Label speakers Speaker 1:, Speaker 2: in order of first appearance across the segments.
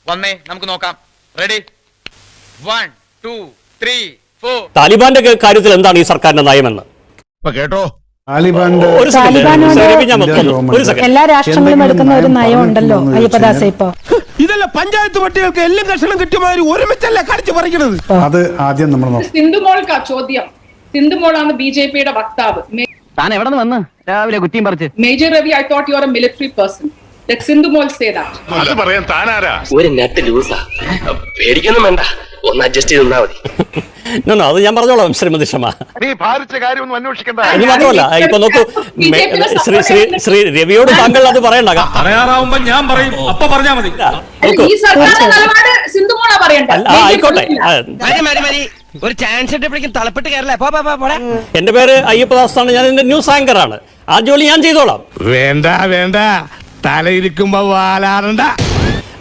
Speaker 1: വന്നേ നമുക്ക് നോക്കാം. റെഡി 1 2 3 4.
Speaker 2: താലിബാന്റെ കാര്യത്തിൽ എന്താണ് ഈ സർക്കാരിന്റെ നയമെന്ന്
Speaker 3: കേട്ടോ?
Speaker 4: എല്ലാ രാഷ്ട്രങ്ങളും എടുക്കുന്ന ഒരു നയം ഉണ്ടല്ലോ അയ്യപ്പദാസ. ഇപ്പൊ
Speaker 3: ഇതല്ല പഞ്ചായത്ത് പട്ടികൾക്ക് എല്ലാം കഷണം കിട്ടിയമാതിരി ഒരുമിച്ചല്ല കടിച്ചു പറിക്കണത്.
Speaker 5: അത് ആദ്യം നമ്മൾ നോക്കാം.
Speaker 6: സിന്ധുമോൾക്ക് ചോദ്യം. സിന്ധുമോളാണ് ബിജെപിയുടെ വക്താവ്.
Speaker 7: താൻ എവിടെ നിന്ന് വന്ന് രാവിലെ കുറ്റിയും പറിച്ച്?
Speaker 6: Major Ravi, I thought you are A military person. Let Sindhumol say that.
Speaker 8: അത് പറയാൻ താനാരാ?
Speaker 9: ഒരു നെറ്റ് ലൂസാ, പേടിക്കൊന്നും വേണ്ട, ഒന്ന് അഡ്ജസ്റ്റ് ചെയ്ത് നിന്നാ മതി.
Speaker 2: അത് ഞാൻ പറഞ്ഞോളാം ശ്രീമതി ക്ഷമ.
Speaker 8: നീ ഭാരിച്ച കാര്യമൊന്നും അന്വേഷിക്കണ്ട.
Speaker 2: അത് മാത്രമല്ല, ഇപ്പൊ നോക്കൂ, ശ്രീ രവിയോട് താങ്കൾ അത് പറയണ്ട.
Speaker 3: പറയാറാവുമ്പോ ഞാൻ പറയും, അപ്പൊ പറഞ്ഞാ മതി.
Speaker 6: ഈ സർക്കാരിന്റെ നിലപാട് സിന്ധുമോളാ പറയണ്ട.
Speaker 2: ആയിക്കോട്ടെ,
Speaker 7: ഒരു ചാൻസ് ഇട്ടപ്പോഴേക്കും തളപ്പെട്ട് കയറല്ലേ.
Speaker 2: എന്റെ പേര് അയ്യപ്പദാസ് ആണ്, ഞാൻ എന്റെ ന്യൂസ് ആങ്കർ ആണ്. ആ ജോലി ഞാൻ ചെയ്തോളാം.
Speaker 3: വേണ്ട വേണ്ട, തലയിരിക്കുമ്പോ വാലാറണ്ട.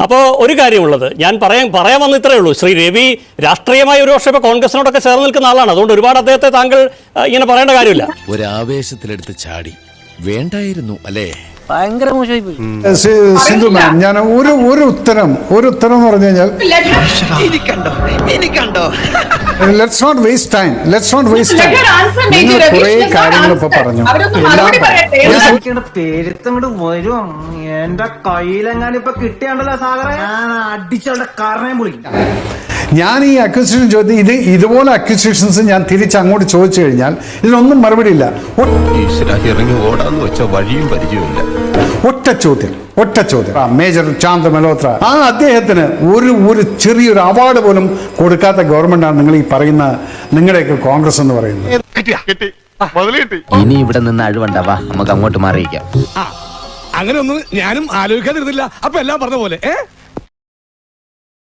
Speaker 2: അപ്പോൾ ഒരു കാര്യമുള്ളത് ഞാൻ പറയാൻ വന്ന ഇത്രയേ ഉള്ളൂ. ശ്രീ രവി രാഷ്ട്രീയമായി ഒരു പക്ഷേ ഇപ്പോൾ കോൺഗ്രസിനോടൊക്കെ ചേർന്ന് നിൽക്കുന്ന ആളാണ്. അതുകൊണ്ട് ഒരുപാട് അദ്ദേഹത്തെ താങ്കൾ ഇങ്ങനെ പറയേണ്ട കാര്യമില്ല.
Speaker 10: ഒരു ആവേശത്തിലെടുത്ത് ചാടി വേണ്ടായിരുന്നു അല്ലേ?
Speaker 7: ഭയങ്കര മോശമായി പോയി.
Speaker 5: സിന്ധു മാം, ഞാൻ ഒരു ഉത്തരം എന്ന് പറഞ്ഞു കഴിഞ്ഞാൽ ലെറ്റ്സ് നോട്ട് വേസ്റ്റ് ടൈം. നിങ്ങൾ കുറെ കാര്യങ്ങൾ ഇപ്പൊ പറഞ്ഞു.
Speaker 7: പേരുത്തങ്ങോട്ട് വരും. എന്റെ കയ്യിലെങ്ങാനും ഇപ്പൊ കിട്ടിയാണ്ടല്ലോ സാഗറെ, ഞാൻ അടിച്ചവളുടെ കാരണയും വിളിക്കും.
Speaker 5: ഞാൻ ഈ അക്വിസിഷൻ ചോദ്യം ഇതുപോലെ അക്വിസിഷൻസ് ഞാൻ തിരിച്ചങ്ങോട്ട് ചോദിച്ചു കഴിഞ്ഞാൽ ഇതിനൊന്നും മറുപടി ഇല്ല.
Speaker 10: ഇറങ്ങി ഓടാന്ന് വെച്ച വഴിയും പരിചയമില്ല.
Speaker 5: ഒറ്റ ചോദ്യം. മേജർ ചാന്ദ് മൽഹോത്ര, ആ അദ്ദേഹത്തിന് ഒരു ചെറിയൊരു അവാർഡ് പോലും കൊടുക്കാത്ത ഗവൺമെന്റാണ് നിങ്ങൾ ഈ പറയുന്ന നിങ്ങളുടെയൊക്കെ കോൺഗ്രസ് എന്ന് പറയുന്നത്.
Speaker 9: ഇനി ഇവിടെ നിന്ന് അഴിവണ്ടാവാ, നമുക്ക് അങ്ങോട്ട് മാറിയിക്കാം.
Speaker 3: അങ്ങനെ ഒന്നും ഞാനും ആലോചിക്കാതിരുന്നില്ല. അപ്പൊ എല്ലാം പറഞ്ഞ പോലെ